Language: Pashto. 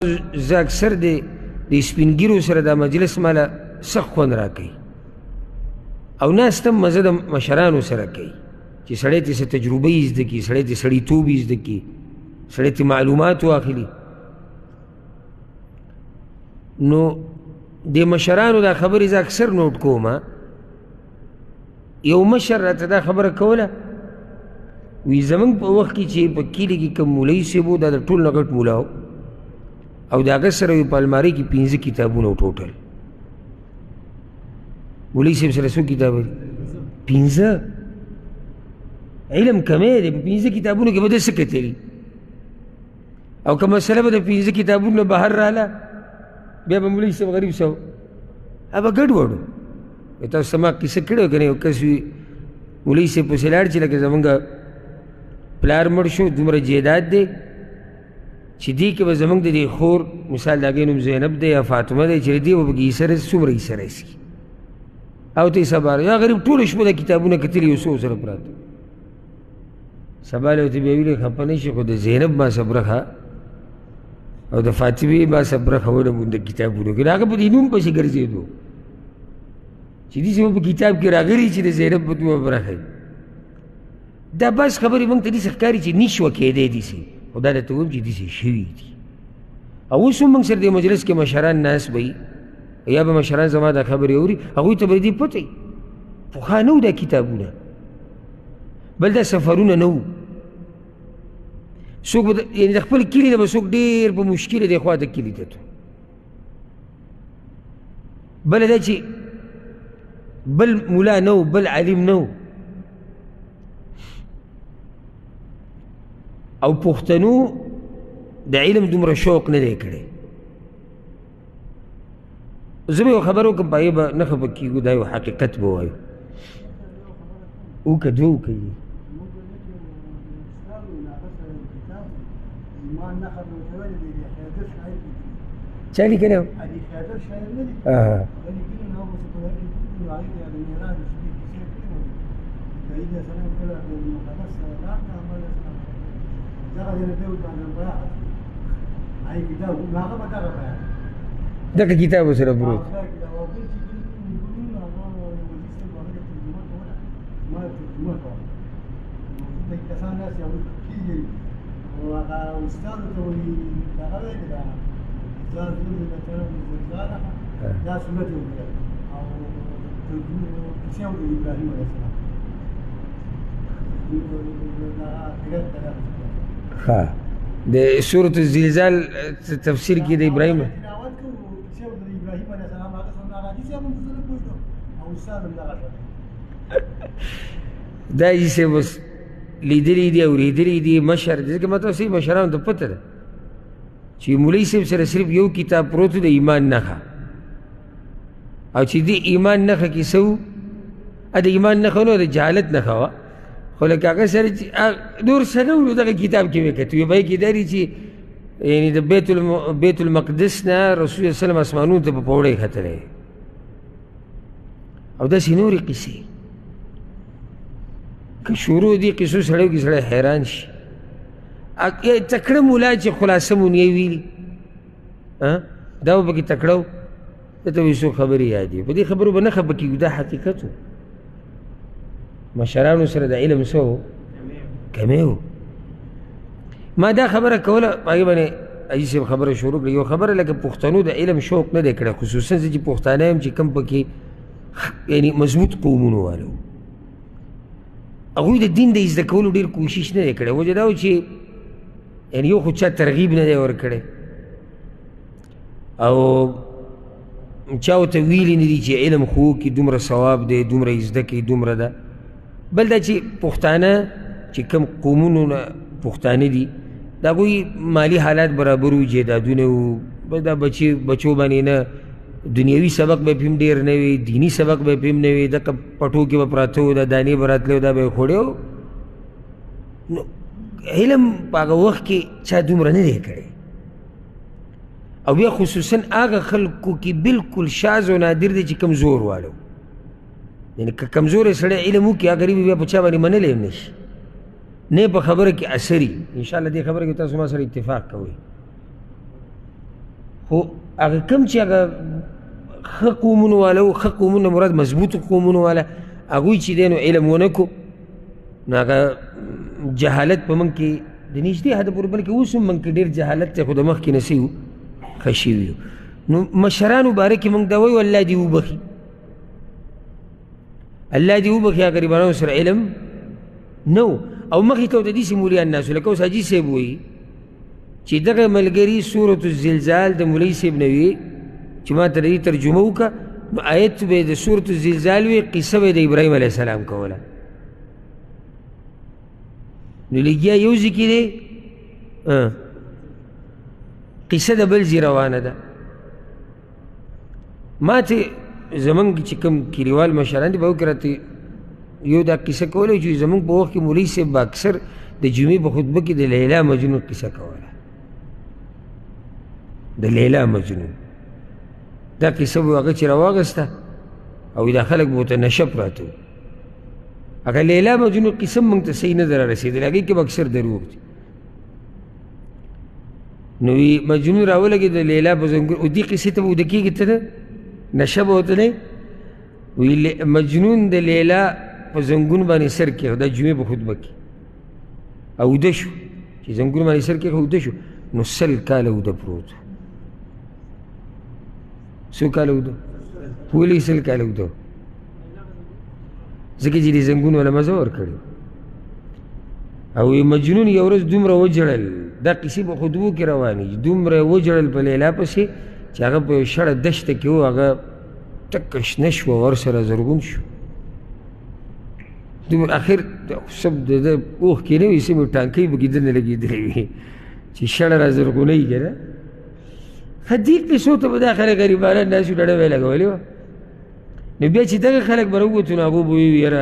زه اکثر د سپین ږیرو سره دا مجلس ماله سخت خوند راکوي او ناست هم مزه د مشرانو سره کوي چې سړی ترې څه تجربه یې زده کړي، سړی ترې سړیتوب یې زده کړي، سړی ترې معلومات واخلي. نو د مشرانو دا خبرې زه اکثر نوټ کوم. یو مشر راته دا خبره کوله، وی زمونږ په وخت کې چې په کلي کې کوم مولوي صاحب و، دا د ټول نه غټ مولا و او د هغه سره یې په المارۍ کې 15 کتابونه و ټوټل. مولوي صاحب سره څو کتابه دي؟ 15. علم کمی دی، په 15 کتابونو کې به ده څه کتلي؟ او که مسله به د 15 کتابونو نه بهر راله، بیا به مولوي صاحب غریب سو هغه به ګډوډ و. تاسو زما کیسه کړې وه که نه؟ یو کس وي مولوي صاحب پسې لاړ چې لکه زمونږ پلار مړ شو، دومره جیداد دی چې دې کې به زمونږ د دې خور مثال د هغې نوم زینب دی یا فاطمه دی، چې دې به پکې حصه رسي، څومره حصه رسي؟ او ته یې سبا یا غریب ټوله شپه د کتابونه کتلي یو څو سره پراته. سبا له ورته بیا ویلې خفه نه شي، خو د زینب ما څه برخه او د فاطمې ما څه برخه ونه مونده کتابونو کې، د هغه په دې نوم پسې ګرځېدو چې داسې به په کتاب کې راغلي چې د زینب په دومره برخه وي. دا بس خبرې موږ ته داسې ښکاري چې نشوه کېدی داسې، خو دا درته وایم چې داسې شوي دي. او اوس هم موږ سره د مجلس کې مشران ناست به وي، یا به مشران زما دا خبرې اوري، هغوی ته به دې پته وي پخوا نه وو دا کتابونه، بل دا سفرونه نه وو. څوک به یعنې د خپل کلي نه به څوک ډېر په مشکله دی خوا ته کلي ته. بله دا چې بل ملا نه و، بل عالم نه و، او پښتنو د علم دومره شوق نه دی کړی. زه به یو خبر وکړم، په هغې به نه خفه کېږو، دا یو حقیقت به ووایو. وکړه دوه وکړي چا لیکلی و؟ دغه کتاب ورسره پروت. ها د سورة الزلزال تفسیر کې د ابراهیم دا یې بس لیدلی دي اورېدلی دي مشر دی. ځکه ما ته صحیح مشرانو ته پته ده چې مولوي صاحب سره صرف یو کتاب پروت د ایمان نښه، او چې دې ایمان نښه کې څه وو؟ د ایمان نښه نه، د جهالت نښه وه، خو لکه هغه سره چې نور څه نه وو دغه کتاب کې مې کتلي. به یې کې دا دي چې یعنې د بیت المقدس نه رسول الله وسلم اسمانونو ته په پوړۍ ختلی، او داسې نورې قصې. که شروع دي قصو سړی وکړي سړی حیران شي. تکړه مولا چې خلاصه مونیه ویلي دا به پکې تکړه و، ده ته به څو خبرې یادې، په دې خبرو به نه خفه کېږو، دا حقیقت و. مشرانو سره د علم څه و؟ کمی و. ما دا خبره کوله، په هغې باندې حاجي صاحب خبره شروع کړه. یو خبره لکه پښتنو د علم شوق نه دی کړی، خصوصا زه چې پښتانه یم چې کوم پکې یعنې مضبوط قومونو والا و، هغوی د دین د زده کولو ډېر کوشش نه دی کړی. وجه دا و چې یعنې یو خو چا ترغیب نه دی ورکړی، او چا ورته ویلي نه دي چې علم خو وکړي دومره ثواب دی، دومره یې زده کړي، دومره ده. بل دا چې پښتانه چې کوم قومونو نه پښتانه دي، د هغوی مالي حالات برابر وو، جیدادونه وو، دا بچو باندې نه دنیوي سبق به پې هم ډېر نه وي، دیني سبق به پې هم نه وي، دغه پټو کې به پراته وو، دا دانې به راتلی دا به یې خوړی وو. نو علم په هغه وخت کې چا دومره نه دی کړی. او بیا خصوصا هغه خلکو کې بالکل شاذ و نادر دی چې کمزور واړو، یعنی که کمزوری سړی علم وکړي هغه غریب بیا په چا باندې منلی هم نه شي، نه په خبره کې اثري. انشاءالله دې خبره کې تاسو ما سره اتفاق کوئ. خو هغه کوم چې هغه ښه قومونو والا و، ښه قومونه مراد مضبوطو قومونو والا، هغوی چې دی نو علم ونه کو نو هغه جهالت په موږ کې د نږدې حده پورې، بلکې اوس هم موږ کې ډېر جهالت دی، خو د مخکې نه څه یو ښه شوي یو. نو مشرانو باره کې موږ دا وایو الله دې وبخي، الله دې وبخي. هغه غریبانو سره علم نه و او مخې ته د داسې مولیان ناستو لکه اوس حاجي صاحب وایي چې دغه ملګري سورة الزلزال د مولوي صاحب نه وي چې ما ته د دې ترجمه وکړه، نو آیت به د سورة الزلزال وي، قصه به د ابراهیم علیه السلام کوله. نو لګیا یو ځای کې دی قصه د بل ځای روانه ده. ما ته زمونږ چې کوم کلیوال مشران دي به وکړي راته یو دا قصه کوله چې زمونږ په وخت کې مولوي صاحب به اکثر د جمعې په خطبه کې د لیلا مجنون قصه کوله. د لیلا مجنون دا قصه به هغه چې راواغسته او دا خلک به ورته نشه پراته وو. هغه لیلا مجنون قصه موږ ته صحیح نه ده رارسېدلې، هغې کې به اکثر دروغ دي. نو وی مجنون راولګېد د لیلا په زنګون، او دې قصې ته به اوده کېږي ته نه نشه به ورته دی. وی مجنون د لیلا په زنګون باندې سر کېښود، دا جمعې په خطبه کې او اوده شو، چې زنګون باندې سر کېښود اوده شو، نو 100 کاله اوده پروت و. څو کاله اوده؟ ولې 100 کاله اوده؟ ځکه چې دې زنګون والا مزه ورکړې او مجنون یو ورځ دومره وجړل، دا قصې په خطبو کې روانې، دومره وجړل په لیلا پسې چې هغه په یو شړه دشته کې و، هغه ټکه شنه شوه، ورسره زرغون شو. دومره اخر سب د ده اوښ کې نه وي، سمې ټانکۍ به کې دننه لګېدلې وي چې شړه را زرغونوي که نه. ښه دې قصو ته به دا خلک غریبانان ناست وي، ډډه به یې لګولې وه. نو بیا چې دغه خلک به راووتو نو هغو به ویل یاره